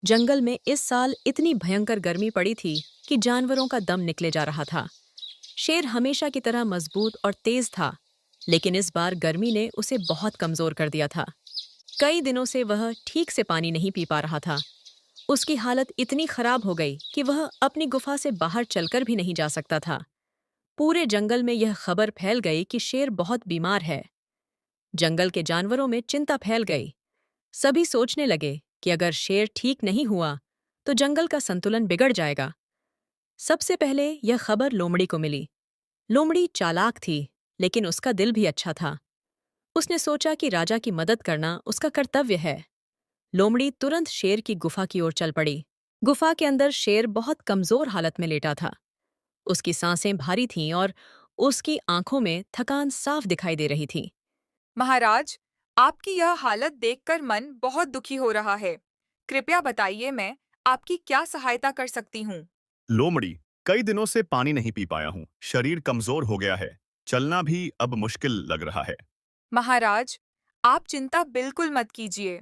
जंगल में इस साल इतनी भयंकर गर्मी पड़ी थी कि जानवरों का दम निकले जा रहा था। शेर हमेशा की तरह मजबूत और तेज था, लेकिन इस बार गर्मी ने उसे बहुत कमजोर कर दिया था। कई दिनों से वह ठीक से पानी नहीं पी पा रहा था। उसकी हालत इतनी खराब हो गई कि वह अपनी गुफा से बाहर चलकर भी नहीं जा सकता था। पूरे जंगल में यह खबर फैल गई कि शेर बहुत बीमार है। जंगल के जानवरों में चिंता फैल गई। सभी सोचने लगे कि अगर शेर ठीक नहीं हुआ तो जंगल का संतुलन बिगड़ जाएगा। सबसे पहले यह खबर लोमड़ी को मिली। लोमड़ी चालाक थी, लेकिन उसका दिल भी अच्छा था। उसने सोचा कि राजा की मदद करना उसका कर्तव्य है। लोमड़ी तुरंत शेर की गुफा की ओर चल पड़ी। गुफा के अंदर शेर बहुत कमजोर हालत में लेटा था। उसकी सांसें भारी थीं और उसकी आंखों में थकान साफ दिखाई दे रही थी। महाराज, आपकी यह हालत देखकर मन बहुत दुखी हो रहा है। कृपया बताइए, मैं आपकी क्या सहायता कर सकती हूँ। लोमड़ी, कई दिनों से पानी नहीं पी पाया हूँ। शरीर कमजोर हो गया है। चलना भी अब मुश्किल लग रहा है। महाराज, आप चिंता बिल्कुल मत कीजिए।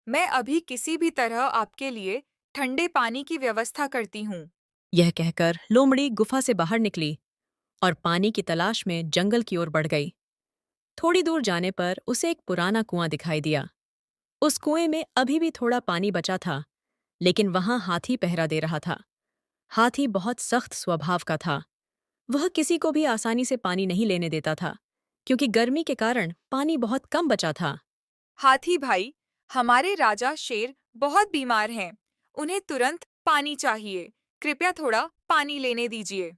मैं अभी किसी भी तरह आपके लिए ठंडे पानी की व्यवस्था करती हूँ। यह कहकर लोमड़ी गुफा से बाहर निकली और पानी की तलाश में जंगल की ओर बढ़ गई। थोड़ी दूर जाने पर उसे एक पुराना कुआं दिखाई दिया। उस कुएं में अभी भी थोड़ा पानी बचा था, लेकिन वहां हाथी पहरा दे रहा था। हाथी बहुत सख्त स्वभाव का था। वह किसी को भी आसानी से पानी नहीं लेने देता था, क्योंकि गर्मी के कारण पानी बहुत कम बचा था। हाथी भाई, हमारे राजा शेर बहुत बीमार हैं। उन्हें तुरंत पानी चाहिए। कृपया थोड़ा पानी लेने दीजिए।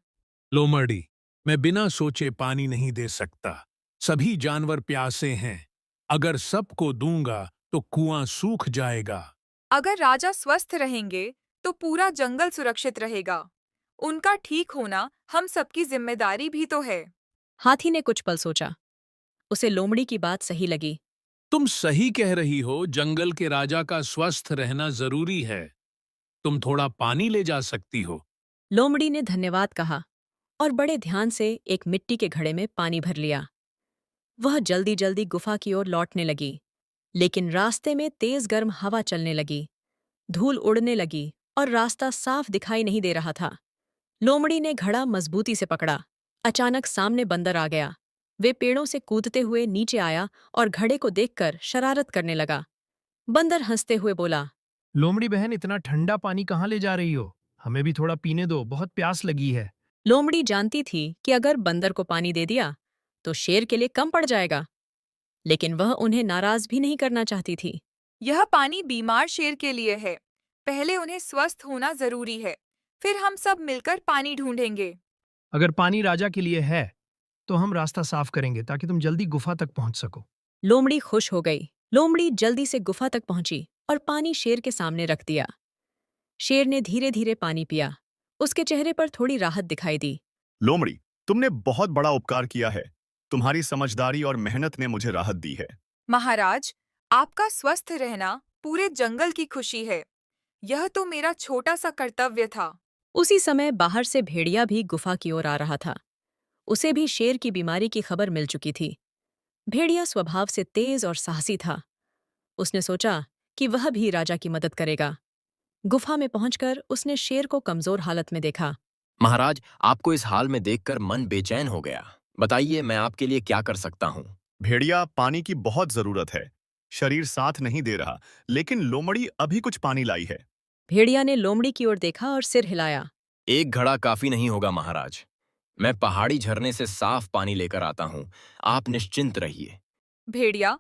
लोमड़ी, मैं बिना सोचे पानी नहीं दे सकता। सभी जानवर प्यासे हैं। अगर सबको दूंगा तो कुआं सूख जाएगा। अगर राजा स्वस्थ रहेंगे तो पूरा जंगल सुरक्षित रहेगा। उनका ठीक होना हम सबकी जिम्मेदारी भी तो है। हाथी ने कुछ पल सोचा। उसे लोमड़ी की बात सही लगी। तुम सही कह रही हो, जंगल के राजा का स्वस्थ रहना जरूरी है। तुम थोड़ा पानी ले जा सकती हो। लोमड़ी ने धन्यवाद कहा और बड़े ध्यान से एक मिट्टी के घड़े में पानी भर लिया। वह जल्दी जल्दी गुफा की ओर लौटने लगी, लेकिन रास्ते में तेज गर्म हवा चलने लगी। धूल उड़ने लगी और रास्ता साफ दिखाई नहीं दे रहा था। लोमड़ी ने घड़ा मजबूती से पकड़ा। अचानक सामने बंदर आ गया। वे पेड़ों से कूदते हुए नीचे आया और घड़े को देखकर शरारत करने लगा। बंदर हंसते हुए बोला, लोमड़ी बहन, इतना ठंडा पानी कहाँ ले जा रही हो? हमें भी थोड़ा पीने दो, बहुत प्यास लगी है। लोमड़ी जानती थी कि अगर बंदर को पानी दे दिया तो शेर के लिए कम पड़ जाएगा, लेकिन वह उन्हें नाराज भी नहीं करना चाहती थी। यह पानी बीमार शेर के लिए है। पहले उन्हें स्वस्थ होना जरूरी है। फिर हम सब मिलकर पानी ढूंढेंगे। अगर पानी राजा के लिए है, तो हम रास्ता साफ करेंगे ताकि तुम जल्दी गुफा तक पहुंच सको। लोमड़ी खुश हो गई। लोमड़ी जल्दी से गुफा तक पहुंची और पानी शेर के सामने रख दिया। शेर ने धीरे धीरे पानी पिया। उसके चेहरे पर थोड़ी राहत दिखाई दी। लोमड़ी, तुमने बहुत बड़ा उपकार किया है। तुम्हारी समझदारी और मेहनत ने मुझे राहत दी है। महाराज, आपका स्वस्थ रहना पूरे जंगल की खुशी है। यह तो मेरा छोटा सा कर्तव्य था। उसी समय बाहर से भेड़िया भी गुफा की ओर आ रहा था। उसे भी शेर की बीमारी की खबर मिल चुकी थी। भेड़िया स्वभाव से तेज और साहसी था। उसने सोचा कि वह भी राजा की मदद करेगा। गुफा में पहुंचकर उसने शेर को कमजोर हालत में देखा। महाराज, आपको इस हाल में देखकर मन बेचैन हो गया। बताइए, मैं आपके लिए क्या कर सकता हूँ। भेड़िया, पानी की बहुत जरूरत है। शरीर साथ नहीं दे रहा, लेकिन लोमड़ी अभी कुछ पानी लाई है। भेड़िया ने लोमड़ी की ओर देखा और सिर हिलाया। एक घड़ा काफी नहीं होगा महाराज। मैं पहाड़ी झरने से साफ पानी लेकर आता हूँ। आप निश्चिंत रहिए। भेड़िया,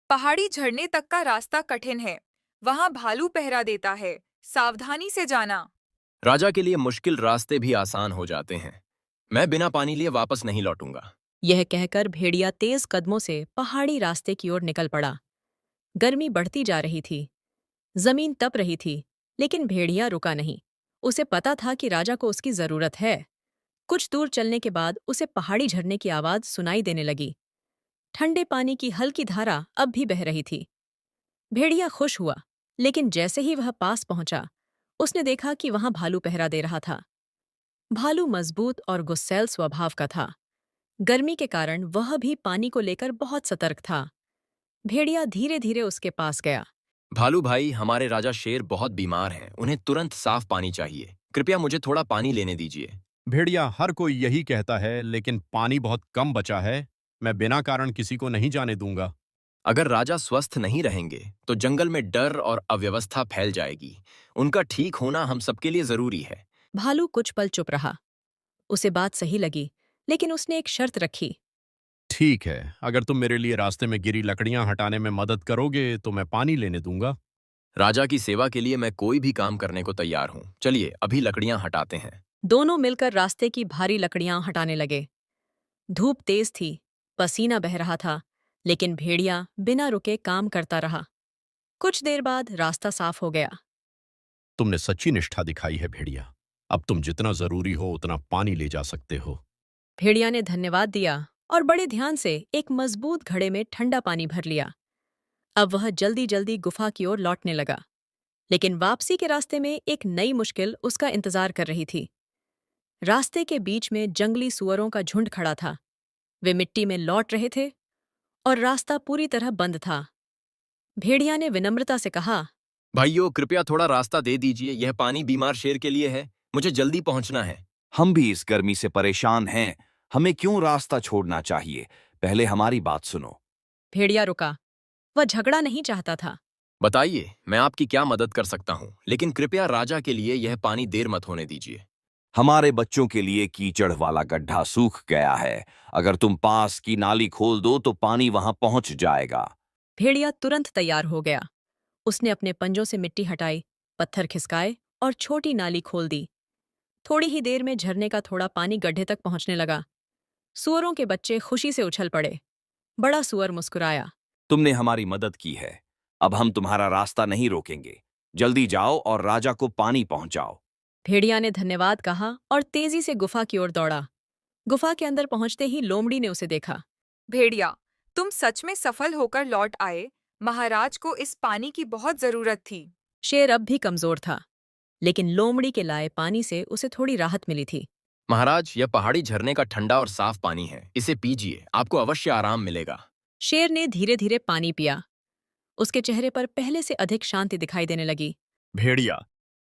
पहाड़ी झरने तक का रास्ता कठिन है। वहाँ भालू पहरा देता है। सावधानी से जाना। राजा के लिए मुश्किल रास्ते भी आसान हो जाते हैं। मैं बिना पानी लिए वापस नहीं लौटूंगा। यह कहकर भेड़िया तेज कदमों से पहाड़ी रास्ते की ओर निकल पड़ा। गर्मी बढ़ती जा रही थी। जमीन तप रही थी, लेकिन भेड़िया रुका नहीं। उसे पता था कि राजा को उसकी जरूरत है। कुछ दूर चलने के बाद उसे पहाड़ी झरने की आवाज सुनाई देने लगी। ठंडे पानी की हल्की धारा अब भी बह रही थी। भेड़िया खुश हुआ, लेकिन जैसे ही वह पास पहुंचा, उसने देखा कि वहां भालू पहरा दे रहा था। भालू मजबूत और गुस्सैल स्वभाव का था। गर्मी के कारण वह भी पानी को लेकर बहुत सतर्क था। भेड़िया धीरे धीरे उसके पास गया। भालू भाई, हमारे राजा शेर बहुत बीमार हैं। उन्हें तुरंत साफ पानी चाहिए। कृपया मुझे थोड़ा पानी लेने दीजिए। भेड़िया, हर कोई यही कहता है, लेकिन पानी बहुत कम बचा है। मैं बिना कारण किसी को नहीं जाने दूंगा। अगर राजा स्वस्थ नहीं रहेंगे तो जंगल में डर और अव्यवस्था फैल जाएगी। उनका ठीक होना हम सबके लिए जरूरी है। भालू कुछ पल चुप रहा। उसे बात सही लगी, लेकिन उसने एक शर्त रखी। ठीक है, अगर तुम मेरे लिए रास्ते में गिरी लकड़ियां हटाने में मदद करोगे तो मैं पानी लेने दूंगा। राजा की सेवा के लिए मैं कोई भी काम करने को तैयार हूँ। चलिए अभी लकड़ियां हटाते हैं। दोनों मिलकर रास्ते की भारी लकड़ियां हटाने लगे। धूप तेज थी, पसीना बह रहा था, लेकिन भेड़िया बिना रुके काम करता रहा। कुछ देर बाद रास्ता साफ हो गया। तुमने सच्ची निष्ठा दिखाई है भेड़िया। अब तुम जितना जरूरी हो उतना पानी ले जा सकते हो। भेड़िया ने धन्यवाद दिया और बड़े ध्यान से एक मजबूत घड़े में ठंडा पानी भर लिया। अब वह जल्दी जल्दी गुफा की ओर लौटने लगा, लेकिन वापसी के रास्ते में एक नई मुश्किल उसका इंतजार कर रही थी। रास्ते के बीच में जंगली सुअरों का झुंड खड़ा था। वे मिट्टी में लौट रहे थे और रास्ता पूरी तरह बंद था। भेड़िया ने विनम्रता से कहा, भाइयों, कृपया थोड़ा रास्ता दे दीजिए। यह पानी बीमार शेर के लिए है। मुझे जल्दी पहुंचना है। हम भी इस गर्मी से परेशान हैं। हमें क्यों रास्ता छोड़ना चाहिए? पहले हमारी बात सुनो। भेड़िया रुका। वह झगड़ा नहीं चाहता था। बताइए, मैं आपकी क्या मदद कर सकता हूँ, लेकिन कृपया राजा के लिए यह पानी देर मत होने दीजिए। हमारे बच्चों के लिए कीचड़ वाला गड्ढा सूख गया है। अगर तुम पास की नाली खोल दो तो पानी वहां पहुंच जाएगा। भेड़िया तुरंत तैयार हो गया। उसने अपने पंजों से मिट्टी हटाई, पत्थर खिसकाए और छोटी नाली खोल दी। थोड़ी ही देर में झरने का थोड़ा पानी गड्ढे तक पहुंचने लगा। सुअरों के बच्चे खुशी से उछल पड़े। बड़ा सुअर मुस्कुराया। तुमने हमारी मदद की है। अब हम तुम्हारा रास्ता नहीं रोकेंगे। जल्दी जाओ और राजा को पानी पहुंचाओ। भेड़िया ने धन्यवाद कहा और तेजी से गुफा की ओर दौड़ा। गुफा के अंदर पहुंचते ही लोमड़ी ने उसे देखा। भेड़िया, तुम सच में सफल होकर लौट आए। महाराज को इस पानी की बहुत जरूरत थी। शेर अब भी कमजोर था, लेकिन लोमड़ी के लाए पानी से उसे थोड़ी राहत मिली थी। महाराज, यह पहाड़ी झरने का ठंडा और साफ पानी है। इसे पीजिए, आपको अवश्य आराम मिलेगा। शेर ने धीरे धीरे पानी पिया। उसके चेहरे पर पहले से अधिक शांति दिखाई देने लगी। भेड़िया,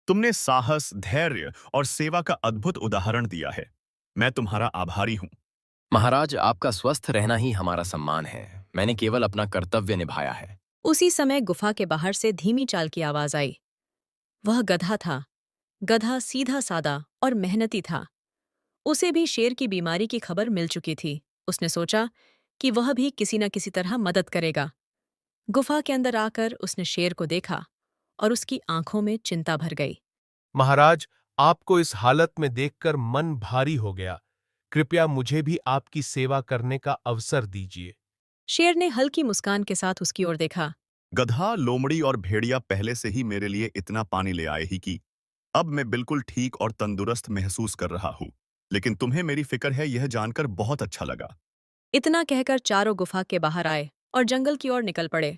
तुमने साहस, धैर्य और सेवा का अद्भुत उदाहरण दिया है। मैं तुम्हारा आभारी हूँ। महाराज, आपका स्वस्थ रहना ही हमारा सम्मान है। मैंने केवल अपना कर्तव्य निभाया है। उसी समय गुफा के बाहर से धीमी चाल की आवाज आई। वह गधा था। गधा सीधा सादा और मेहनती था। उसे भी शेर की बीमारी की खबर मिल चुकी थी। उसने सोचा कि वह भी किसी न किसी तरह मदद करेगा। गुफा के अंदर आकर उसने शेर को देखा और उसकी आंखों में चिंता भर गई। महाराज, आपको इस हालत में देखकर मन भारी हो गया। कृपया मुझे भी आपकी सेवा करने का अवसर दीजिए। शेर ने हल्की मुस्कान के साथ उसकी ओर देखा। गधा, लोमड़ी और भेड़िया पहले से ही मेरे लिए इतना पानी ले आए ही कि अब मैं बिल्कुल ठीक और तंदुरुस्त महसूस कर रहा हूँ। लेकिन तुम्हें मेरी फिक्र है, यह जानकर बहुत अच्छा लगा। इतना कहकर चारों गुफा के बाहर आए और जंगल की ओर निकल पड़े।